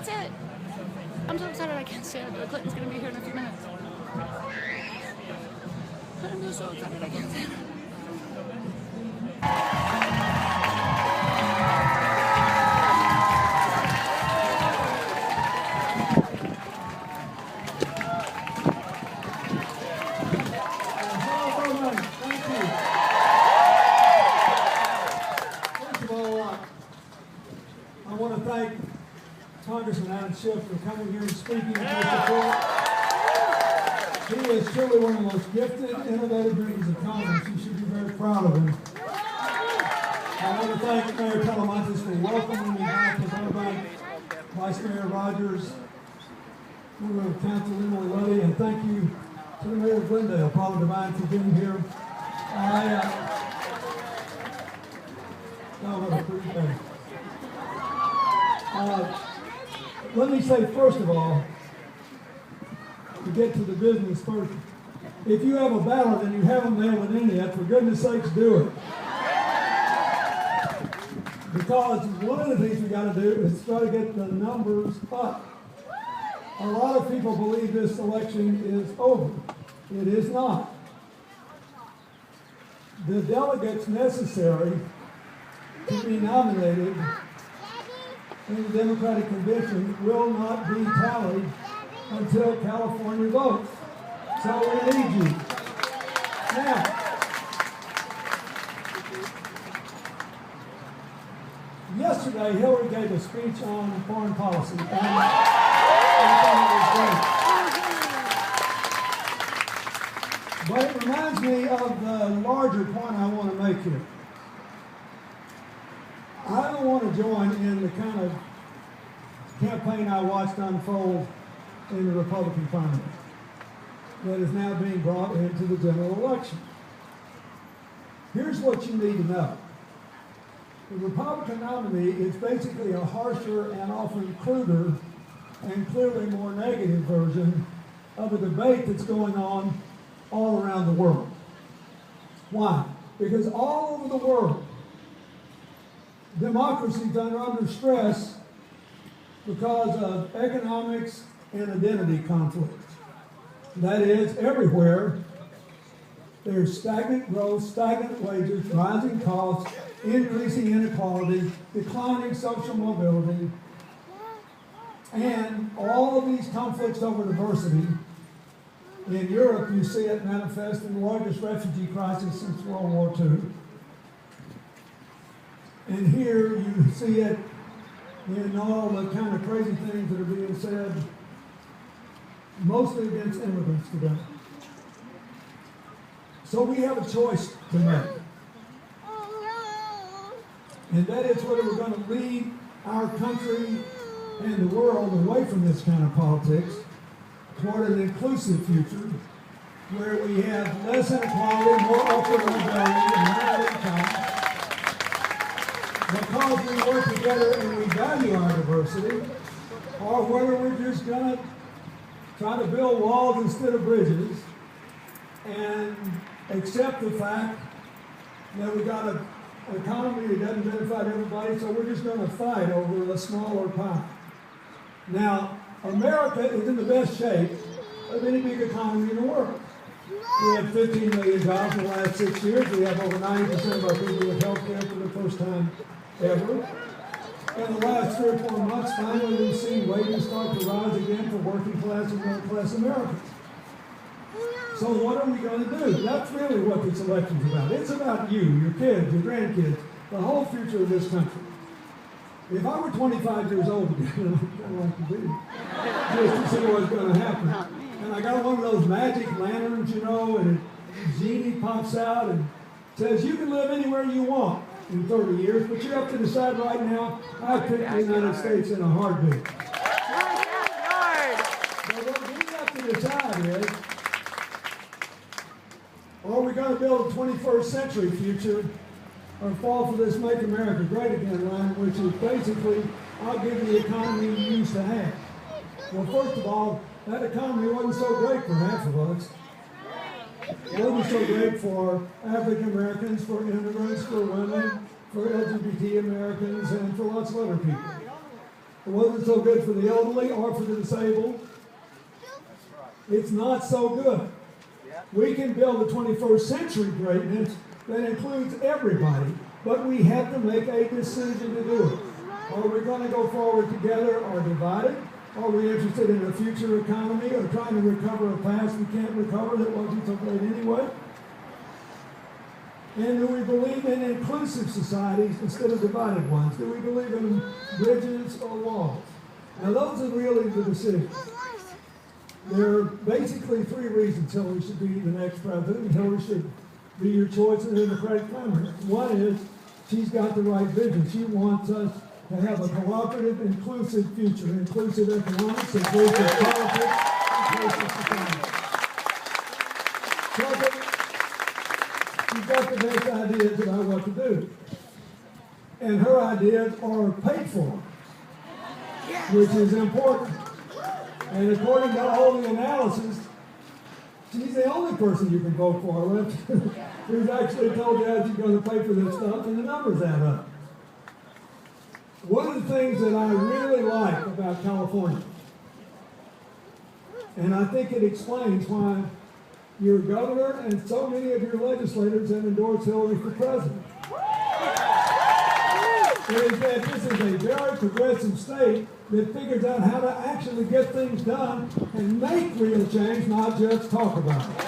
can't say it. I'm so excited I can't say it. Clinton's going to be here in a few minutes. I'm just so excited I can't say it. Congressman Adam Schiff for coming here and speaking in his support. He is truly one of the most gifted, innovative members of Congress. You should be very proud of him. I want to thank Mayor Talamantes for welcoming me back to Burbank, Vice Mayor Rogers, Member of Council Emily Luddy, and thank you to the Mayor of Glendale, Paula Devine, for being here. What a pretty day. Let me say, first of all, to get to the business first, if you have a ballot and you haven't mailed it in yet, for goodness sakes, do it. Because one of the things we got to do is try to get the numbers up. A lot of people believe this election is over. It is not. The delegates necessary to be nominated in the Democratic Convention will not be tallied until California votes. So we need you. Now, yesterday Hillary gave a speech on foreign policy, and I thought it was great. But it reminds me of the larger point I want to make here. I don't want to join in the kind of campaign I watched unfold in the Republican primary that is now being brought into the general election. Here's what you need to know. The Republican nominee is basically a harsher and often cruder and clearly more negative version of a debate that's going on all around the world. Why? Because all over the world, democracies are under stress because of economics and identity conflicts. That is, everywhere, there's stagnant growth, stagnant wages, rising costs, increasing inequality, declining social mobility, and all of these conflicts over diversity. In Europe, you see it manifest in the largest refugee crisis since World War II. And here you see it in all the kind of crazy things that are being said, mostly against immigrants today. So we have a choice to make. And that is whether we're going to lead our country and the world away from this kind of politics toward an inclusive future where we have less inequality, more upward mobility, and higher income, because we work together and we value our diversity, or whether we're just going to try to build walls instead of bridges and accept the fact that we got an economy that doesn't benefit everybody, so we're just going to fight over a smaller pie. Now, America is in the best shape of any big economy in the world. We have 15 million jobs in the last 6 years. We have over 90% of our people with health care for the first time ever. In the last 3 or 4 months, finally we've seen wages start to rise again for working class and middle class Americans. So what are we going to do? That's really what this election's about. It's about you, your kids, your grandkids, the whole future of this country. If I were 25 years old again, I'd like to be, just to see what's going to happen. And I got one of those magic lanterns, you know, and a genie pops out and says, you can live anywhere you want in 30 years, but you have to decide right now, I pick the United States in a heartbeat. But what we have to decide is, are we going to build a 21st century future or fall for this Make America Great Again line, which is basically, I'll give you the economy you used to have. Well, first of all, that economy wasn't so great for half of us. It wasn't so great for African Americans, for immigrants, for women, for LGBT Americans, and for lots of other people. It wasn't so good for the elderly or for the disabled. It's not so good. We can build a 21st century greatness that includes everybody, but we have to make a decision to do it. Are we going to go forward together or divided? Are we interested in a future economy or trying to recover a past we can't recover that wasn't so great anyway? And do we believe in inclusive societies instead of divided ones? Do we believe in bridges or walls? Now those are really the decisions. There are basically three reasons Hillary should be the next president, and Hillary should be your choice in the Democratic primary. One is she's got the right vision. She wants us to have a cooperative, inclusive future, inclusive economics, inclusive politics, inclusive society. Second, she's got the best ideas about what to do. And her ideas are paid for, which is important. And according to all the analysis, she's the only person you can vote for, who's actually told you how she's going to pay for this stuff, and the numbers add up. One of the things that I really like about California, and I think it explains why your governor and so many of your legislators have endorsed Hillary for president, is that this is a very progressive state that figures out how to actually get things done and make real change, not just talk about it.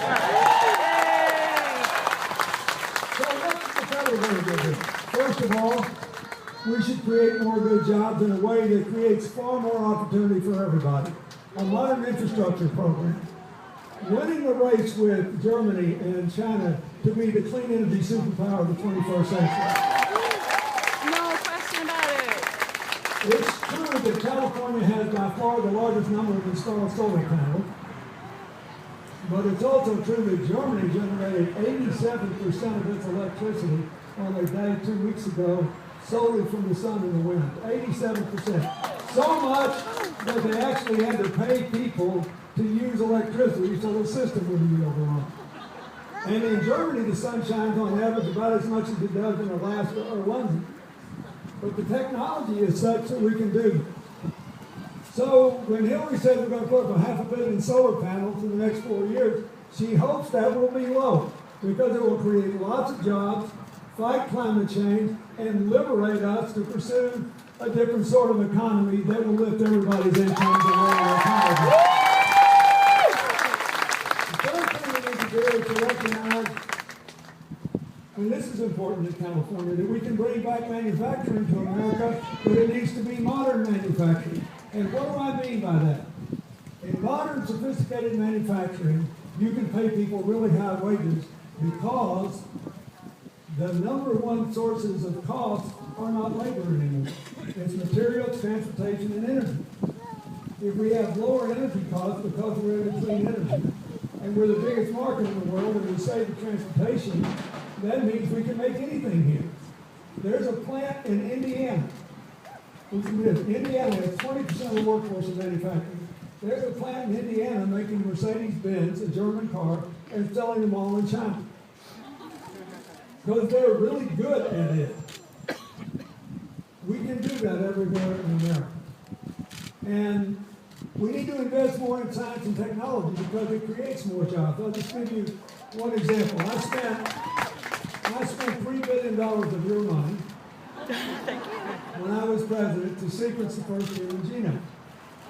So what's the federal government do? First of all, we should create more good jobs in a way that creates far more opportunity for everybody. A modern infrastructure program. Winning the race with Germany and China to be the clean energy superpower of the 21st century. It's true that California has by far the largest number of installed solar panels, but it's also true that Germany generated 87% of its electricity on a day 2 weeks ago solely from the sun and the wind. 87%. So much that they actually had to pay people to use electricity so the system wouldn't be overrun. And in Germany, the sun shines on average about as much as it does in Alaska or London. But the technology is such that we can do it. So when Hillary says we're going to put up 500 million solar panels in the next 4 years, she hopes that will be low because it will create lots of jobs, fight climate change, and liberate us to pursue a different sort of economy that will lift everybody's incomes and lower our poverty. The third thing we need to do is to recognize, and this is important in California, that we can bring back manufacturing to America, but it needs to be modern manufacturing. And what do I mean by that? In modern, sophisticated manufacturing, you can pay people really high wages because the number one sources of cost are not labor anymore. It's materials, transportation, and energy. If we have lower energy costs because we're in clean energy, and we're the biggest market in the world, and we save the transportation, that means we can make anything here. There's a plant in Indiana. Indiana has 20% of the workforce in manufacturing. There's a plant in Indiana making Mercedes-Benz, a German car, and selling them all in China. Because they're really good at it. We can do that everywhere in America. And we need to invest more in science and technology because it creates more jobs. I'll just give you one example. I spent $3 billion of your money when I was president to sequence the first human genome.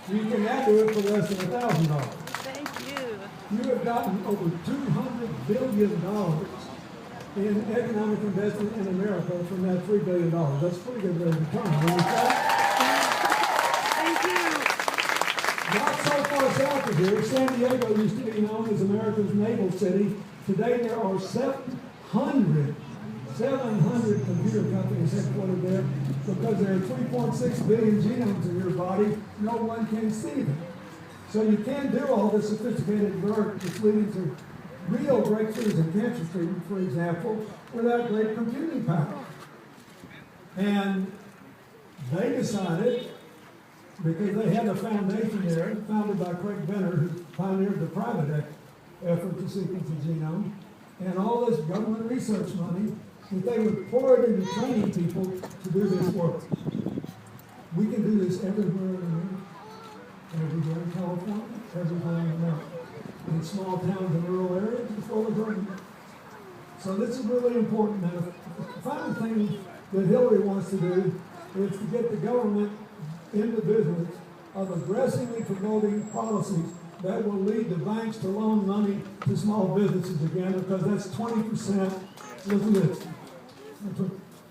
You can now do it for less than $1,000. Thank you. You have gotten over $200 billion in economic investment in America from that $3 billion. That's a pretty good rate of return. Thank you. Not so far south of here, San Diego used to be known as America's naval city. Today there are 700 computer companies headquartered there because there are 3.6 billion genomes in your body. No one can see them. So you can't do all this sophisticated work that's leading to real breakthroughs in cancer treatment, for example, without great computing power. And they decided, because they had a foundation there, founded by Craig Benner, who pioneered the private effort to sequence the genome, and all this government research money, that they would pour it into training people to do this work. We can do this everywhere in America, everywhere in California, everywhere in America. In small towns and rural areas, as well as urban. So this is really important. Now, the final thing that Hillary wants to do is to get the government in the business of aggressively promoting policies that will lead the banks to loan money to small businesses again, because that's 20%. Look at this.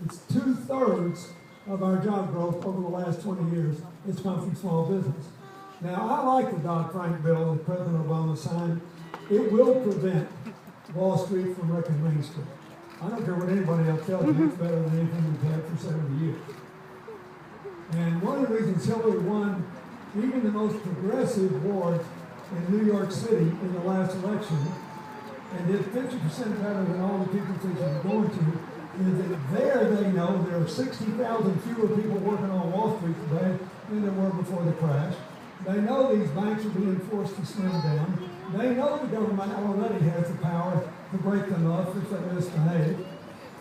It's 2/3 of our job growth over the last 20 years. It's come from small business. Now, I like the Dodd-Frank bill that President Obama signed. It will prevent Wall Street from wrecking Main Street. I don't care what anybody else tells you, it's better than anything we've had for 70 years. And one of the reasons Hillary won even the most progressive ward in New York City in the last election, and did 50% better than all the people she was going to, is that there they know there are 60,000 fewer people working on Wall Street today than there were before the crash. They know these banks are being forced to slim down. They know the government already has the power to break them up if they misbehave.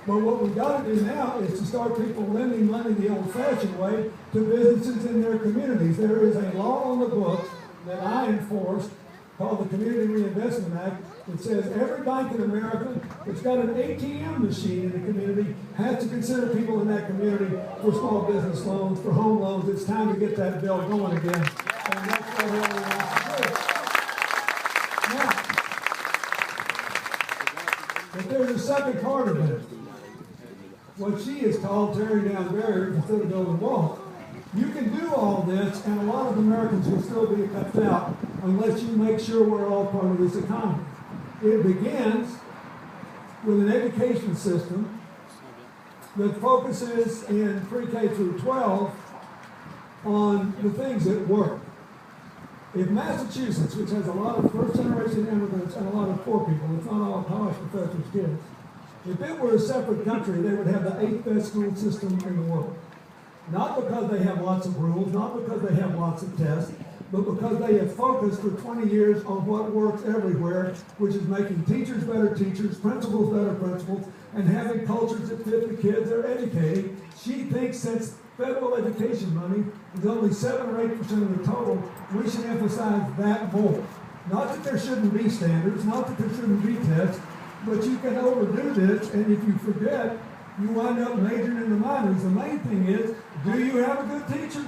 But what we've got to do now is to start people lending money the old-fashioned way to businesses in their communities. There is a law on the books that I enforced called the Community Reinvestment Act that says every bank in America that's got an ATM machine in the community has to consider people in that community for small business loans, for home loans. It's time to get that bill going again. And that's what Hillary wants to do. Now, but there's a second part of it. What she has called tearing down barriers instead of building walls. You can do all this, and a lot of Americans will still be left out unless you make sure we're all part of this economy. It begins with an education system that focuses in pre-K through 12 on the things that work. If Massachusetts, which has a lot of first-generation immigrants and a lot of poor people, it's not all college professors' kids, if it were a separate country, they would have the 8th best school system in the world. Not because they have lots of rules, not because they have lots of tests, but because they have focused for 20 years on what works everywhere, which is making teachers better teachers, principals better principals, and having cultures that fit the kids they're educating. She thinks since federal education money is only 7 or 8% of the total, we should emphasize that more. Not that there shouldn't be standards, not that there shouldn't be tests, but you can overdo this, and if you forget, you wind up majoring in the minors. The main thing is, do you have a good teacher?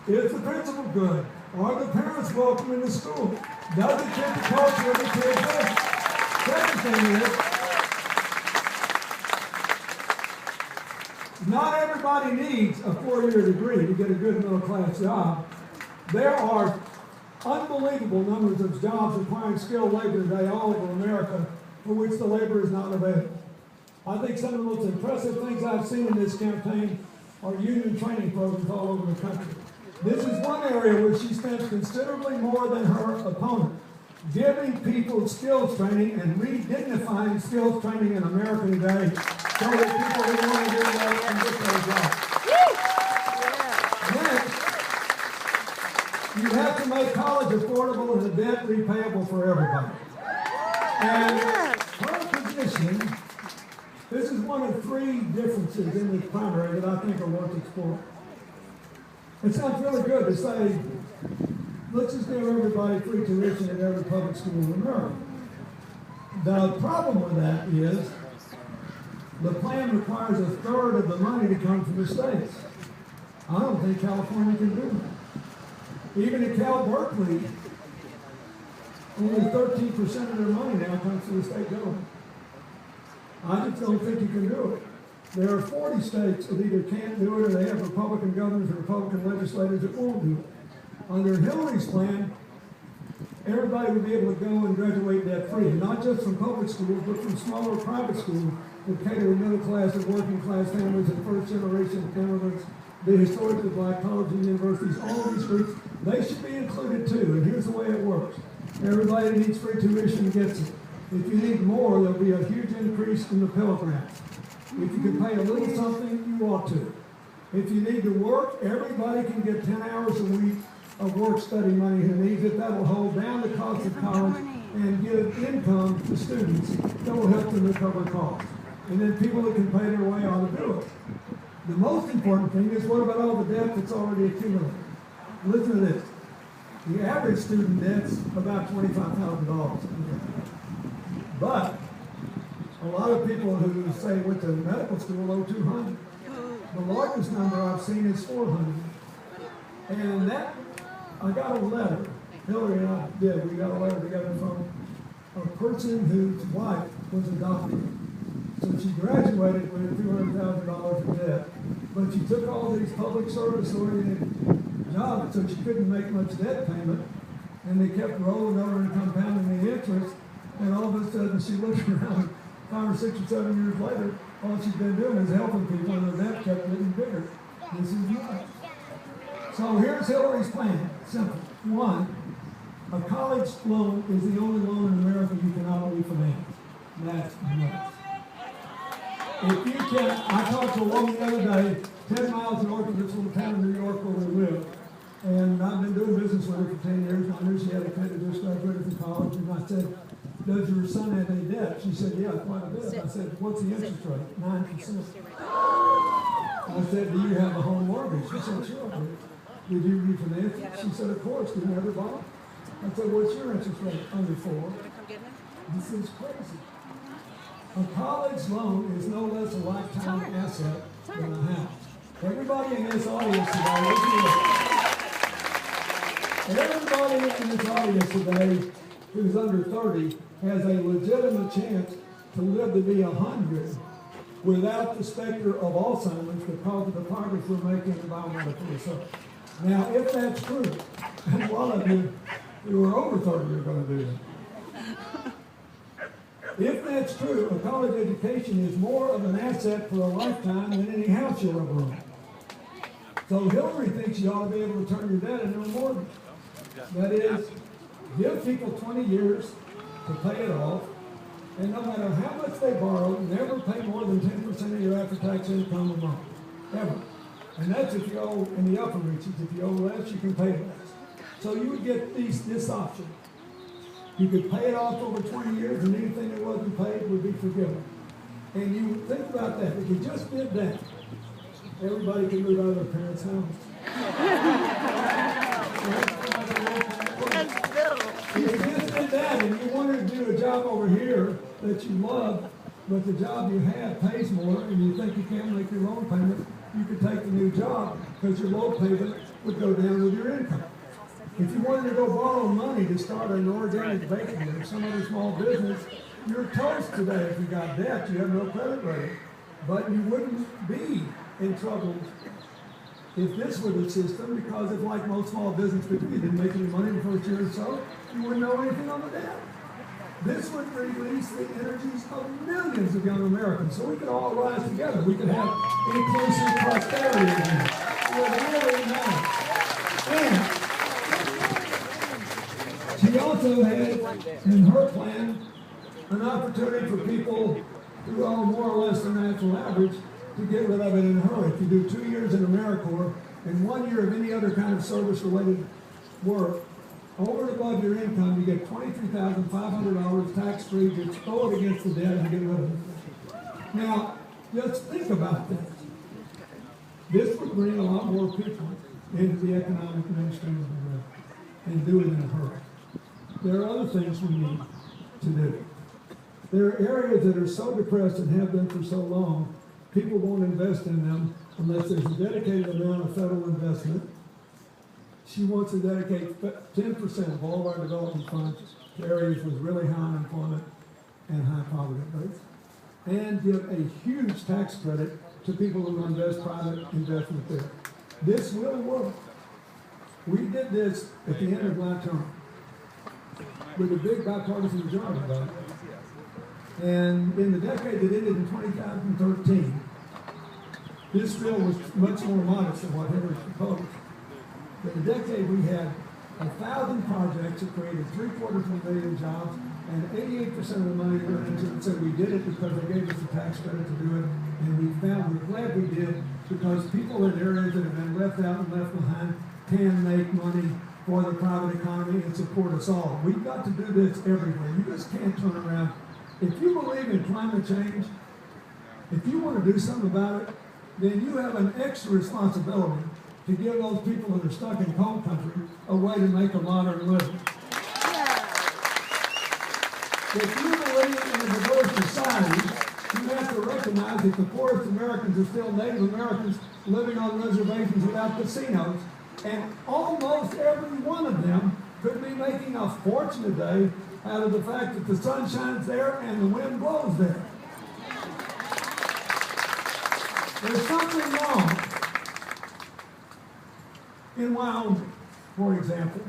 Is the principal good? Are the parents welcome in the school? Does it fit the culture of the kids there? Second thing is, not everybody needs a 4-year degree to get a good middle-class job. There are unbelievable numbers of jobs requiring skilled labor today all over America for which the labor is not available. I think some of the most impressive things I've seen in this campaign are union training programs all over the country. This is one area where she spends considerably more than her opponent, giving people skills training and redignifying skills training in America today so that people who want to do that can get their jobs. Next, you have to make college affordable and the debt repayable for everybody. And her position, this is one of 3 differences in this primary that I think are worth exploring. It sounds really good to say, let's just give everybody free tuition at every public school in America. The problem with that is the plan requires 1/3 of the money to come from the states. I don't think California can do that. Even at Cal Berkeley, only 13% of their money now comes from the state government. I just don't think you can do it. There are 40 states that either can't do it or they have Republican governors or Republican legislators that won't do it. Under Hillary's plan, everybody would be able to go and graduate debt-free, not just from public schools, but from smaller private schools that cater to middle-class and working-class families and first-generation immigrants, the historically black colleges and universities, all of these groups, they should be included too. And here's the way it works. Everybody that needs free tuition gets it. If you need more, there'll be a huge increase in the Pell Grant. If you can pay a little something, you ought to. If you need to work, everybody can get 10 hours a week of work study money who needs it. That will hold down the cost of college and give income to students that will help them recover costs. And then people that can pay their way ought to do it. The most important thing is what about all the debt that's already accumulated? Listen to this. The average student debt's about $25,000. But a lot of people who say went to medical school owe $200. The largest number I've seen is $400. And that, I got a letter. Hillary and I did. We got a letter together from a person whose wife was a doctor. So she graduated with $200,000 in debt, but she took all these public service-oriented jobs, so she couldn't make much debt payment, and they kept rolling over and compounding the interest, and all of a sudden she looked around 5 or 6 or 7 years later, all she's been doing is helping people, and the debt kept getting bigger. This is nuts. So here's Hillary's plan. Simple. One, a college loan is the only loan in America you cannot refinance. That's nuts. If you can, I talked to a woman the other day, 10 miles north of this little town in New York where we live, and I've been doing business with her for 10 years, and I knew she had a kid that just graduated from college, and I said, does your son have any debt? She said, yeah, quite a bit. I said, what's the interest rate? 9%. I said, do you have a home mortgage? She said, sure. Did you refinance it? She said, of course. Did you ever buy it? I said, what's your interest rate? Under 4. This is crazy. A college loan is no less a lifetime asset than a house. Everybody in this audience today, everybody in this audience today who's under 30 has a legitimate chance to live to be 100 without the specter of Alzheimer's because of the progress we're making in biomedical research. Now, if that's true, and a lot of you who are over 30 are going to do that. If that's true, a college education is more of an asset for a lifetime than any house you'll ever own. So Hillary thinks you ought to be able to turn your debt into a mortgage. That is, give people 20 years to pay it off, and no matter how much they borrow, never pay more than 10% of your after-tax income a month, ever. And that's if you owe in the upper reaches. If you owe less, you can pay less. So you would get this option. You could pay it off over 20 years, and anything that wasn't paid would be forgiven. And you think about that. If you just did that, everybody could move out of their parents' house. If you just did that, and you wanted to do a job over here that you love, but the job you have pays more, and you think you can't make your loan payment, you could take the new job because your loan payment would go down with your income. If you wanted to go borrow money to start an organic bakery or some other small business, you're toast today. If you got debt, you have no credit rating. But you wouldn't be in trouble if this were the system, because if, like most small business people, you didn't make any money the first year or so, you wouldn't know anything on the debt. This would release the energies of millions of young Americans, so we could all rise together. We could have inclusive prosperity again. It would really matter. And she also had, in her plan, an opportunity for people who are more or less the national average to get rid of it in a hurry. If you do 2 years in AmeriCorps and 1 year of any other kind of service-related work, over and above your income, you get $23,500 tax-free. You throw it against the debt and get rid of it. Now, just think about this. This would bring a lot more people into the economic mainstream of America and do it in a hurry. There are other things we need to do. There are areas that are so depressed and have been for so long, people won't invest in them unless there's a dedicated amount of federal investment. She wants to dedicate 10% of all of our development funds to areas with really high unemployment and high poverty rates, and give a huge tax credit to people who invest private investment there. This will work. We did this at the end of my term with a big bipartisan majority vote. And in the decade that ended in 2013, this bill was much more modest than what Hillary proposed. In the decade, we had 1,000 projects that created 750,000 jobs, and 88% of the money went into it. So we did it because they gave us the tax credit to do it, and we're glad we did, because people in areas that have been left out and left behind can make money for the private economy and support us all. We've got to do this everywhere. You just can't turn around. If you believe in climate change, if you want to do something about it, then you have an extra responsibility to give those people that are stuck in coal country a way to make a modern living. If you believe in a diverse society, you have to recognize that the poorest Americans are still Native Americans living on reservations without casinos, and almost every one of them could be making a fortune today out of the fact that the sun shines there and the wind blows there. There's something wrong in Wyoming, for example,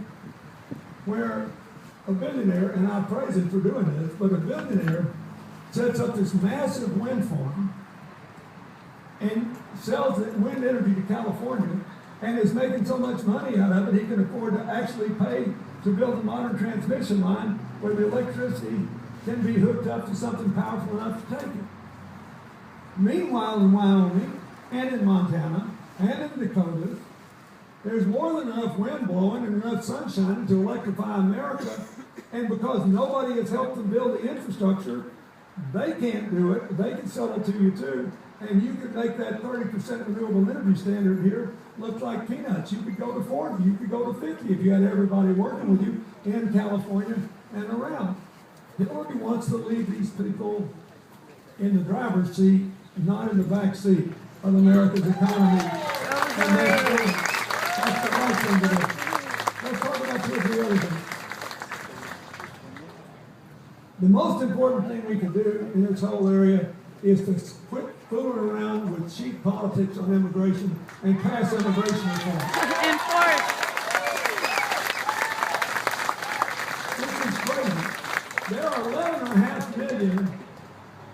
where a billionaire, and I praise him for doing this, but a billionaire sets up this massive wind farm and sells wind energy to California and is making so much money out of it he can afford to actually pay to build a modern transmission line where the electricity can be hooked up to something powerful enough to take it. Meanwhile, in Wyoming and in Montana and in the Dakotas, there's more than enough wind blowing and enough sunshine to electrify America, and because nobody has helped them build the infrastructure, they can't do it. They can sell it to you too, and you could make that 30% renewable energy standard here look like peanuts. You could go to 40, you could go to 50 if you had everybody working with you in California and around. Hillary wants to leave these people in the driver's seat, not in the back seat of America's economy. And that's the right thing to do. Let's talk about two or three other things. The most important thing we can do in this whole area is to quit fooling around with cheap politics on immigration and pass immigration reform. Enforce. This is crazy. There are 11.5 million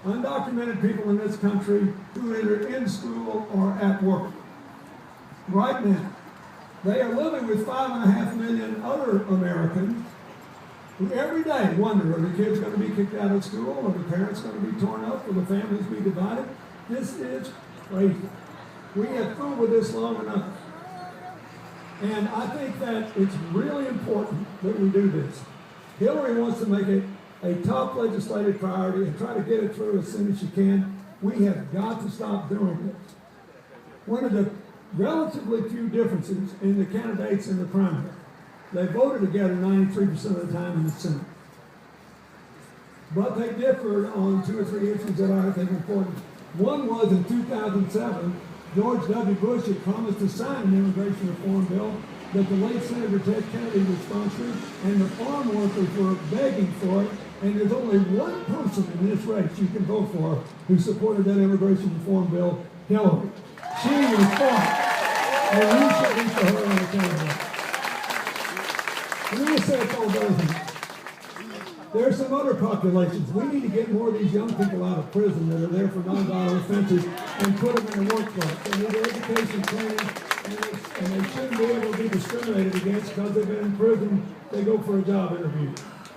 undocumented people in this country who are either in school or at work right now. They are living with 5.5 million other Americans who every day wonder, are the kids going to be kicked out of school? Are the parents going to be torn up? Will the families be divided? This is crazy. We have fooled with this long enough. And I think that it's really important that we do this. Hillary wants to make it a top legislative priority and try to get it through as soon as she can. We have got to stop doing this. One of the relatively few differences in the candidates in the primary, they voted together 93% of the time in the Senate. But they differed on two or three issues that I think are important. One was in 2007, George W. Bush had promised to sign an immigration reform bill that the late Senator Ted Kennedy would sponsor, and the farm workers were begging for it, and there's only one person in this race you can vote for who supported that immigration reform bill, Hillary. She was fought, and we should be for her on the cabinet. Let me just say a couple of other things. There are some other populations. We need to get more of these young people out of prison that are there for nonviolent offenses and put them in the workforce. They need education, training, and they shouldn't be able to be discriminated against because they've been in prison. They go for a job interview.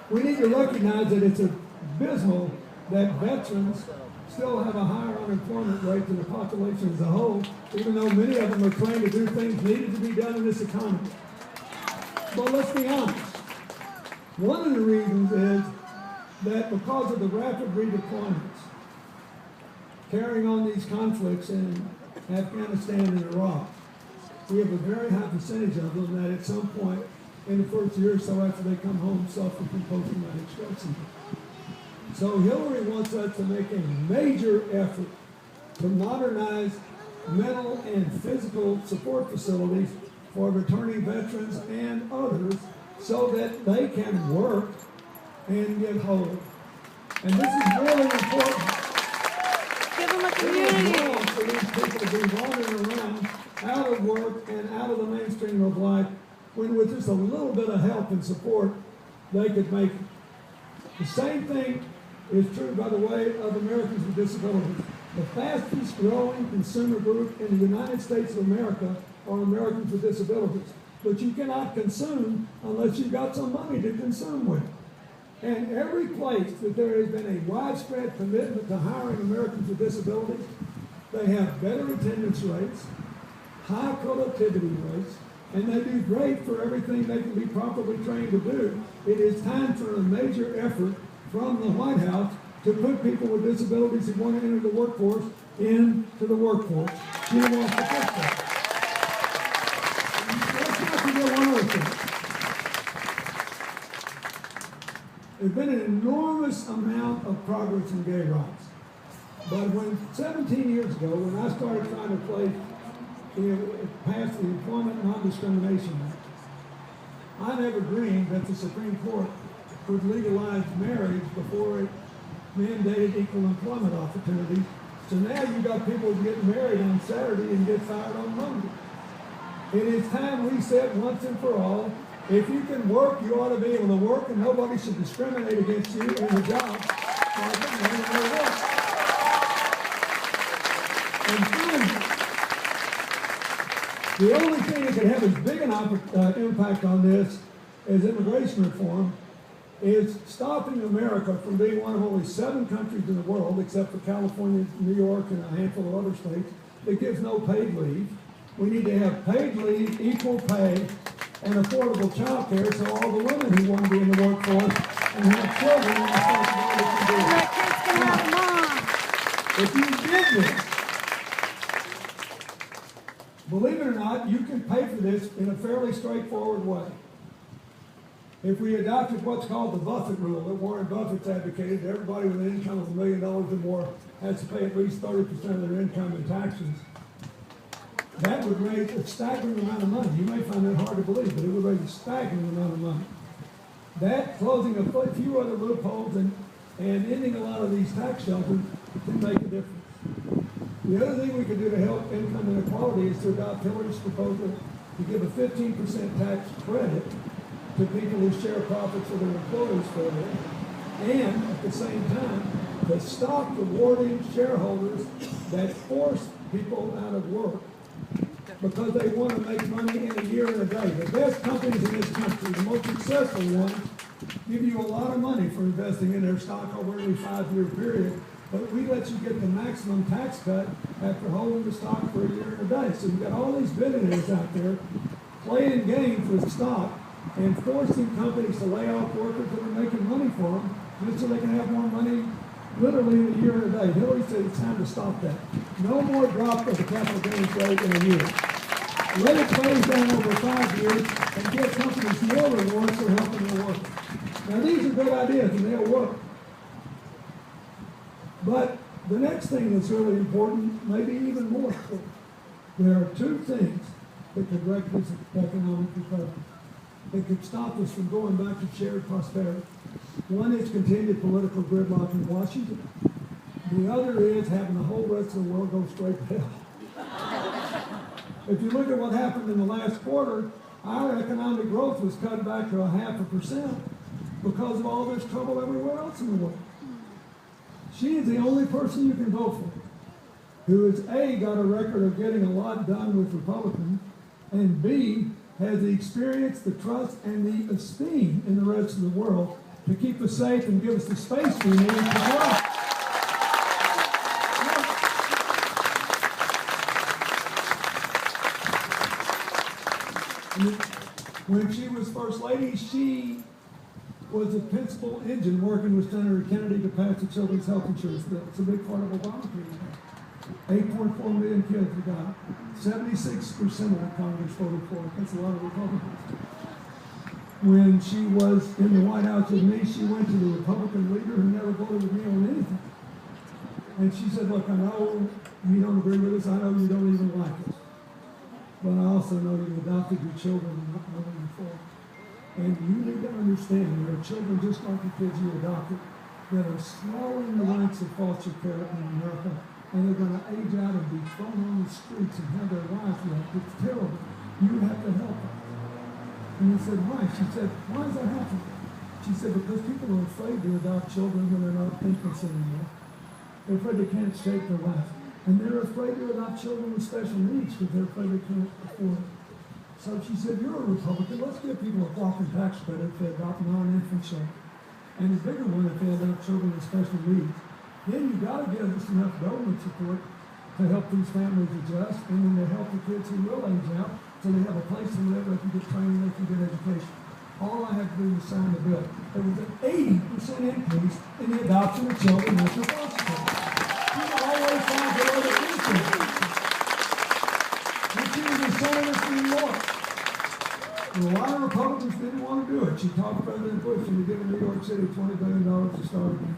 We need to recognize that it's abysmal that veterans still have a higher unemployment rate than the population as a whole, even though many of them are trained to do things needed to be done in this economy. But let's be honest. One of the reasons is that because of the rapid redeployments, carrying on these conflicts in Afghanistan and Iraq, we have a very high percentage of them that at some point in the first year or so after they come home suffer from post-traumatic stress syndrome. So Hillary wants us to make a major effort to modernize mental and physical support facilities for returning veterans and others so that they can work and get whole. And this is really important. Give them a It is community. wrong for these people to be wandering around out of work and out of the mainstream of life when with just a little bit of help and support they could make it. The same thing is true, by the way, of Americans with disabilities. The fastest growing consumer group in the United States of America are Americans with disabilities. But you cannot consume unless you've got some money to consume with. And every place that there has been a widespread commitment to hiring Americans with disabilities, they have better attendance rates, high productivity rates, and they do great for everything they can be properly trained to do. It is time for a major effort from the White House to put people with disabilities who want to enter the workforce into the workforce. She wants to fix that. Let's not forget one other thing. There's been an enormous amount of progress in gay rights. But when 17 years ago, when I started trying to pass the Employment Non-Discrimination Act, I never dreamed that the Supreme Court would legalize marriage before it mandated equal employment opportunity. So now you've got people getting married on Saturday and get fired on Monday. It is time we said once and for all, if you can work, you ought to be able to work, and nobody should discriminate against you in the job. And finally, the only thing that can have as big an impact on this as immigration reform is stopping America from being one of only 7 countries in the world, except for California, New York, and a handful of other states, that gives no paid leave. We need to have paid leave, equal pay, and affordable child care so all the women who want to be in the workforce and have children have responsibility to do it. If you did this, believe it or not, you can pay for this in a fairly straightforward way. If we adopted what's called the Buffett rule that Warren Buffett's advocated, everybody with an income of $1 million or more has to pay at least 30% of their income in taxes. That would raise a staggering amount of money. You may find that hard to believe, but it would raise a staggering amount of money. That, closing a few other loopholes and ending a lot of these tax shelters can make a difference. The other thing we could do to help income inequality is to adopt Hillary's proposal to give a 15% tax credit to people who share profits with their employees for it, and at the same time, to stop rewarding shareholders that force people out of work because they want to make money in a year and a day. The best companies in this country, the most successful ones, give you a lot of money for investing in their stock over every 5-year period, but we let you get the maximum tax cut after holding the stock for a year and a day. So you've got all these billionaires out there playing games with stock and forcing companies to lay off workers that are making money for them just so they can have more money literally in a year and a day. Hillary said it's time to stop that. No more drop of the capital gains rate in a year. Let it phase down over 5 years and give companies more rewards for helping their workers. Now these are good ideas and they'll work. But the next thing that's really important, maybe even more important, there are 2 things that could wreck this economic recovery. That could stop us from going back to shared prosperity. One is continued political gridlock in Washington. The other is having the whole rest of the world go straight to hell. If you look at what happened in the last quarter, our economic growth was cut back to 0.5% because of all this trouble everywhere else in the world. She is the only person you can vote for who has A, got a record of getting a lot done with Republicans, and B, has the experience, the trust, and the esteem in the rest of the world to keep us safe and give us the space we need to grow. When she was First Lady, she was the principal engine working with Senator Kennedy to pass the Children's Health Insurance Bill. It's a big part of Obamacare. 8.4 million kids we got. 76% of the Congress voted for it. That's a lot of Republicans. When she was in the White House with me, she went to the Republican leader who never voted with me on anything. And she said, look, I know you don't agree with us. I know you don't even like us. But I also know you adopted your children and not known them before. And you need to understand there are children just like the kids you adopted that are swallowing the ranks of foster care in America. And they're going to age out and be thrown on the streets and have their lives wrecked. It's terrible. You have to help them. And he said, why? She said, why is that happening? She said, because people are afraid to adopt children when they're not infants anymore. They're afraid they can't shape their life. And they're afraid to adopt children with special needs because they're afraid they can't afford it. So she said, you're a Republican. Let's give people a walking tax credit if they adopt non-infant children. And a bigger one if they adopt children with special needs. Then you've got to give us enough government support to help these families adjust, and then to help the kids who will age out so they have a place to live, they can get training, they can get education. All I had to do was sign the bill. There was an 80% increase in the adoption of children with foster care. You always find her other influence. And she was a senator from New York. And a lot of Republicans didn't want to do it. She talked President Bush into giving New York City $20 billion to start again.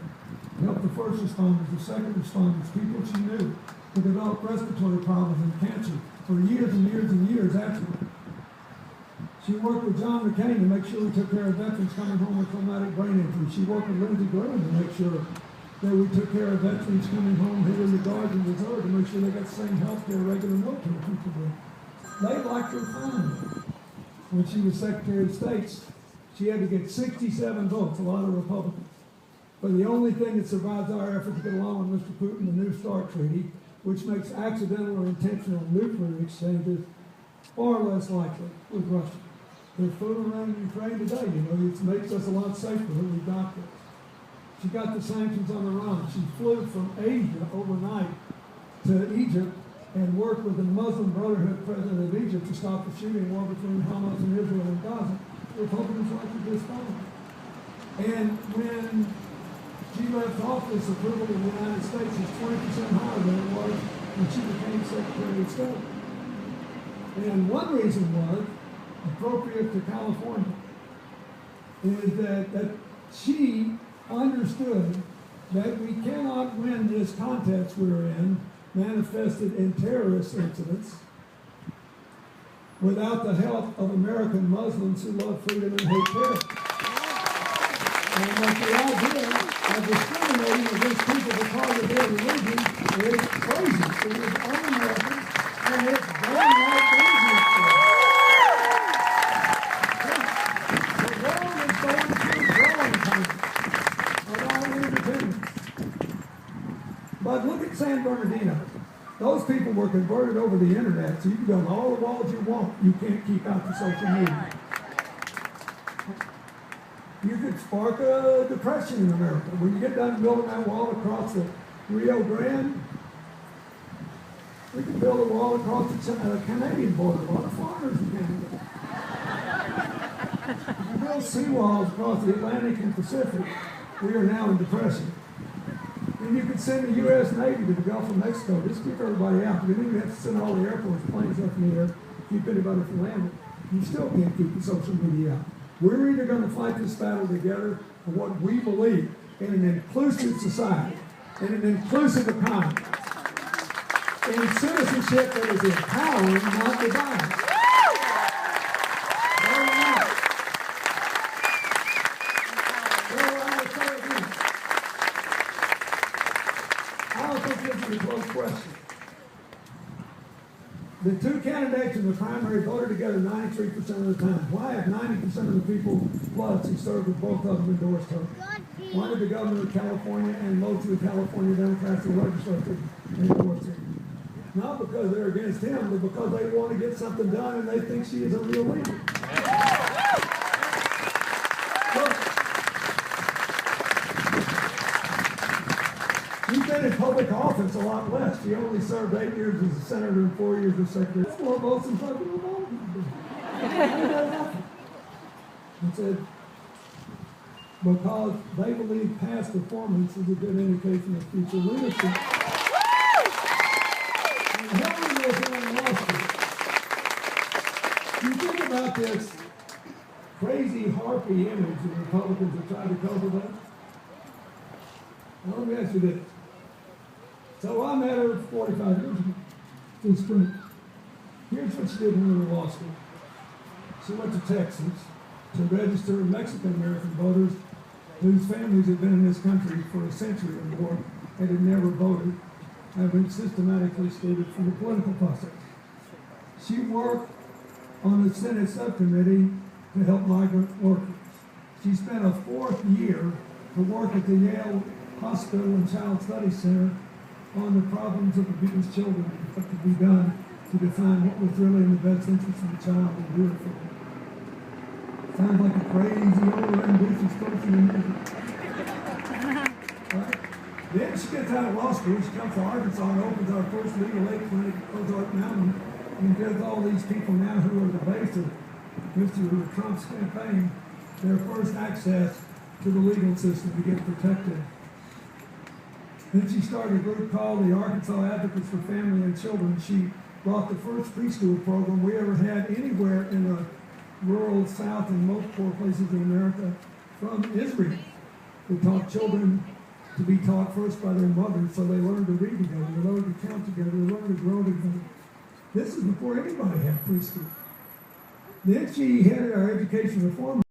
Help the first responders, the second responders, people she knew who developed respiratory problems and cancer for years and years and years afterward. She worked with John McCain to make sure we took care of veterans coming home with traumatic brain injury. She worked with Lindsey Graham to make sure that we took care of veterans coming home who were in the Guard and Reserve to make sure they got the same health care regular military people did. They liked her fine. When she was Secretary of State, she had to get 67 votes, a lot of Republicans. But the only thing that survives our effort to get along with Mr. Putin, the New START Treaty, which makes accidental or intentional nuclear exchanges far less likely with Russia. They're fooling around in Ukraine today, you know, it makes us a lot safer that we've got this. She got the sanctions on Iran. She flew from Asia overnight to Egypt and worked with the Muslim Brotherhood president of Egypt to stop the shooting war between Hamas and Israel and Gaza. Republicans like this phone. And when she left office, approval in the United States is 20% higher than it was when she became Secretary of State. And one reason was, appropriate to California, is that she understood that we cannot win this contest we're in, manifested in terrorist incidents, without the help of American Muslims who love freedom and hate terror. And that the idea of discriminating against people because of their religion is crazy. It is un-American, and it's very not dangerous for us. The world is going through growing pains of our independence. But look at San Bernardino. Those people were converted over the internet, so you can build all the walls you want. You can't keep out the social media. You could spark a depression in America. When you get done building that wall across the Rio Grande, we can build a wall across the Canadian border. A lot of foreigners in Canada. You can build seawalls across the Atlantic and Pacific. We are now in depression. And you could send the U.S. Navy to the Gulf of Mexico. Just keep everybody out. You don't even have to send all the Air Force planes up in the air, keep anybody from landing. You still can't keep the social media out. We're either going to fight this battle together for what we believe in an inclusive society, in an inclusive economy, in citizenship that is empowering, not dividing. Question. The two candidates in the primary voted together 93% of the time. Why have 90% of the people plus who served with both of them endorsed her? Why did the governor of California and most of the California Democrats in the legislature endorse her? Not because they're against him, but because they want to get something done and they think she is a real leader. She's been in public office a lot less. She only served 8 years as a senator and 4 years as secretary. That's more votes than fucking Obama. It said, because they believe past performance is a good indication of future leadership. And Hillary was in law school. You think about this crazy harpy image that Republicans have tried to cover that. Now, let me ask you this. So I met her 45 years ago in spring. Here's what she did when we were in law school. She went to Texas to register Mexican-American voters whose families had been in this country for a century or more and had never voted, have been systematically excluded from the political process. She worked on the Senate subcommittee to help migrant workers. She spent a 4th year to work at the Yale Hospital and Child Studies Center on the problems of abused children, what could be done to define what was really in the best interest of the child and do it for them. Sounds like a crazy, over-ambitious person in music. Right? Then she gets out of law school, she comes to Arkansas and opens our first legal aid clinic at Ozark Mountain and gives all these people now who are the base of Mr. Trump's campaign their first access to the legal system to get protected Then she started a group called the Arkansas Advocates for Family and Children. She brought the first preschool program we ever had anywhere in the rural South and most poor places in America from Israel. We taught children to be taught first by their mothers, so they learned to read together, they learned to count together, they learned to grow together. This is before anybody had preschool. Then she headed our education reform